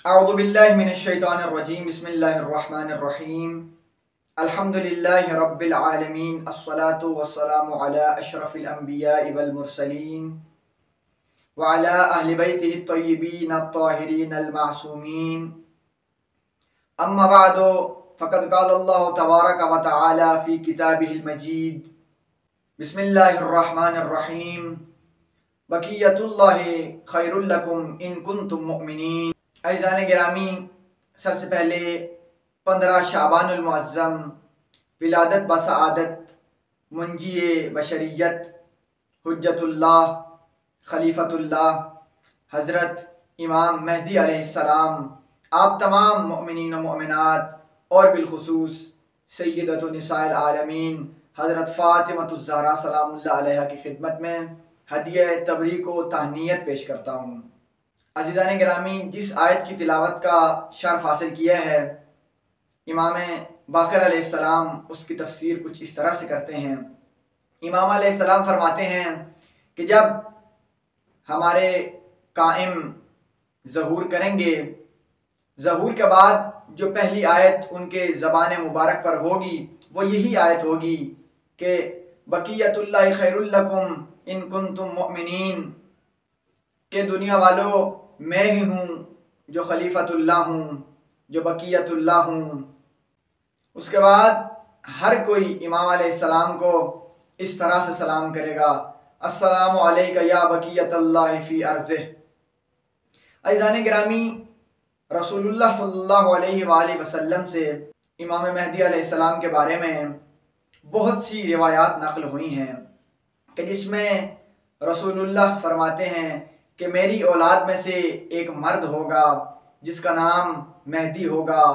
اعوذ باللہ من الشیطان الرجیم بسم اللہ الرحمن الرحیم الحمدللہ رب العالمین الصلاة والسلام علی اشرف الانبیاء والمرسلین وعلی اہل بیتہ الطیبین الطاہرین المعصومین اما بعد فقد قال اللہ تبارک و تعالی فی کتابہ المجید بسم اللہ الرحمن الرحیم بقیت اللہ خیر لکم ان کنتم مؤمنین۔ عزیزان گرامی، سب سے پہلے 15 شعبان المعظم ولادت بسعادت منجی بشریت حجت اللہ خلیفۃ اللہ حضرت امام مہدی علیہ السلام، آپ تمام مؤمنین و مؤمنات اور بالخصوص سیدۃ نساء العالمین حضرت فاطمۃ الزہرا سلام اللہ علیہا کی خدمت میں ہدیہ تبریک و تہنیت پیش کرتا ہوں۔ عزیزان گرامی، جس آیت کی تلاوت کا شرف حاصل کیا ہے امام باقر علیہ السلام، اس کی تفسیر کچھ اس طرح سے کرتے ہیں۔ امام علیہ السلام فرماتے ہیں کہ جب ہمارے قائم ظہور کریں گے، ظہور کے بعد جو پہلی آیت ان کے زبان مبارک پر ہوگی وہ یہی آیت ہوگی کہ بقیت اللہ خیر لکم ان کنتم مؤمنین، کہ دنیا والو میں ہی ہوں جو خلیفۃ اللہ ہوں، جو بقیت اللہ ہوں۔ اس کے بعد ہر کوئی امام علیہ السلام کو اس طرح سے سلام کرے گا، السلام علیکہ یا بقیت اللہ فی ارضہ۔ عزیزان گرامی، رسول اللہ صلی اللہ علیہ وآلہ وسلم سے امام مہدی علیہ السلام کے بارے میں بہت سی روایات نقل ہوئی ہیں کہ جس میں رسول اللہ فرماتے ہیں کہ میری اولاد میں سے ایک مرد ہوگا جس کا نام مہدی ہوگا،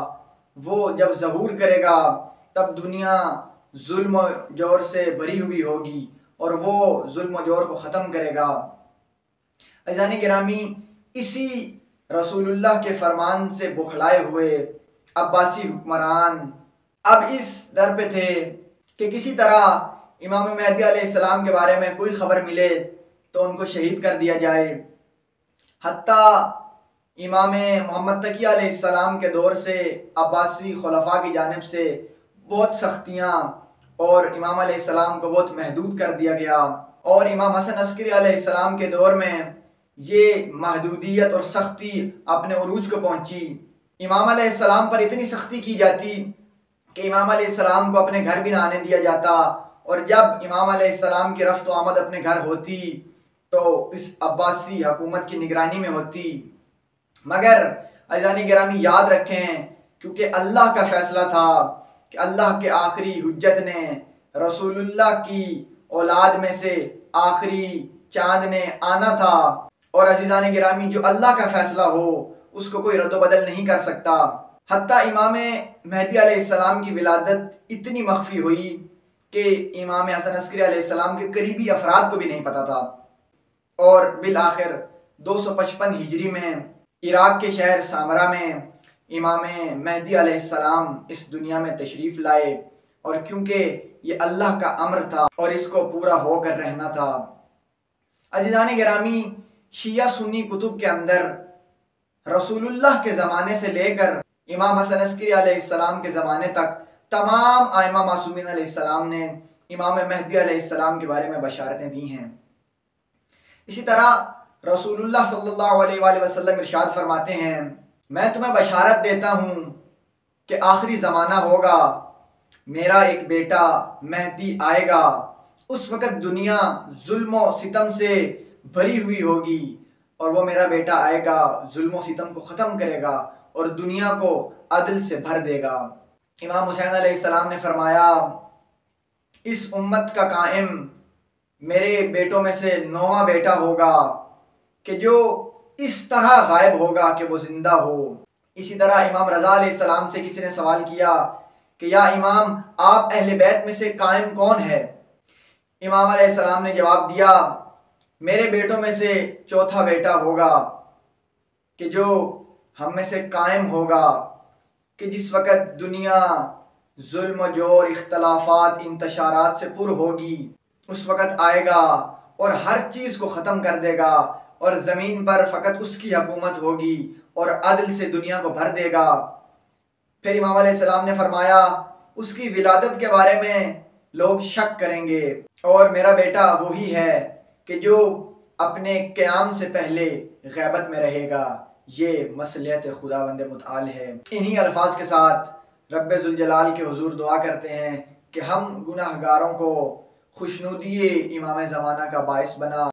وہ جب ظہور کرے گا تب دنیا ظلم و جور سے بھری ہوئی ہوگی اور وہ ظلم و جور کو ختم کرے گا۔ عزیزان گرامی، اسی رسول اللہ کے فرمان سے بخلائے ہوئے عباسی حکمران اب اس در پہ تھے کہ کسی طرح امام مہدی علیہ السلام کے بارے میں کوئی خبر ملے تو ان کو شہید کر دیا جائے۔ حتیٰ امام محمد تقی علیہ السلام کے دور سے عباسی خلفاء کی جانب سے بہت سختیاں اور امام علیہ السلام کو بہت محدود کر دیا گیا، اور امام حسن عسکری علیہ السلام کے دور میں یہ محدودیت اور سختی اپنے عروج کو پہنچی۔ امام علیہ السلام پر اتنی سختی کی جاتی کہ امام علیہ السلام کو اپنے گھر بھی نہ آنے دیا جاتا، اور جب امام علیہ السلام کی رفت و آمد اپنے گھر ہوتی تو اس عباسی حکومت کی نگرانی میں ہوتی۔ مگر عزیزان گرامی یاد رکھیں، کیونکہ اللہ کا فیصلہ تھا کہ اللہ کے آخری حجت نے رسول اللہ کی اولاد میں سے آخری چاند نے آنا تھا، اور عزیزان گرامی جو اللہ کا فیصلہ ہو اس کو کوئی رد و بدل نہیں کر سکتا۔ حتیٰ امام مہدی علیہ السلام کی ولادت اتنی مخفی ہوئی کہ امام حسن عسکری علیہ السلام کے قریبی افراد کو بھی نہیں پتا تھا، اور بالآخر 255 ہجری میں عراق کے شہر سامرا میں امام مہدی علیہ السلام اس دنیا میں تشریف لائے، اور کیونکہ یہ اللہ کا امر تھا اور اس کو پورا ہو کر رہنا تھا۔ عزیزان گرامی، شیعہ سنی کتب کے اندر رسول اللہ کے زمانے سے لے کر امام حسن عسکری علیہ السلام کے زمانے تک تمام ائمہ معصومین علیہ السلام نے امام مہدی علیہ السلام کے بارے میں بشارتیں دی ہیں۔ اسی طرح رسول اللہ صلی اللہ علیہ وآلہ وسلم ارشاد فرماتے ہیں، میں تمہیں بشارت دیتا ہوں کہ آخری زمانہ ہوگا، میرا ایک بیٹا مہدی آئے گا، اس وقت دنیا ظلم و ستم سے بھری ہوئی ہوگی، اور وہ میرا بیٹا آئے گا ظلم و ستم کو ختم کرے گا اور دنیا کو عدل سے بھر دے گا۔ امام حسین علیہ السلام نے فرمایا، اس امت کا قائم میرے بیٹوں میں سے 9واں بیٹا ہوگا کہ جو اس طرح غائب ہوگا کہ وہ زندہ ہو۔ اسی طرح امام رضا علیہ السلام سے کسی نے سوال کیا کہ یا امام، آپ اہل بیت میں سے قائم کون ہے؟ امام علیہ السلام نے جواب دیا، میرے بیٹوں میں سے چوتھا بیٹا ہوگا کہ جو ہم میں سے قائم ہوگا، کہ جس وقت دنیا ظلم و جور، اختلافات، انتشارات سے پر ہوگی، اس وقت آئے گا اور ہر چیز کو ختم کر دے گا اور زمین پر فقط اس کی حکومت ہوگی اور عدل سے دنیا کو بھر دے گا۔ پھر امام علیہ السلام نے فرمایا اس کی ولادت کے بارے میں لوگ شک کریں گے، اور میرا بیٹا وہی ہے کہ جو اپنے قیام سے پہلے غیبت میں رہے گا۔ یہ مصلحت خداوند متعال ہے۔ انہی الفاظ کے ساتھ رب ذوالجلال کے حضور دعا کرتے ہیں کہ ہم گناہ گاروں کو خوشنودی امام زمانہ کا باعث بنا۔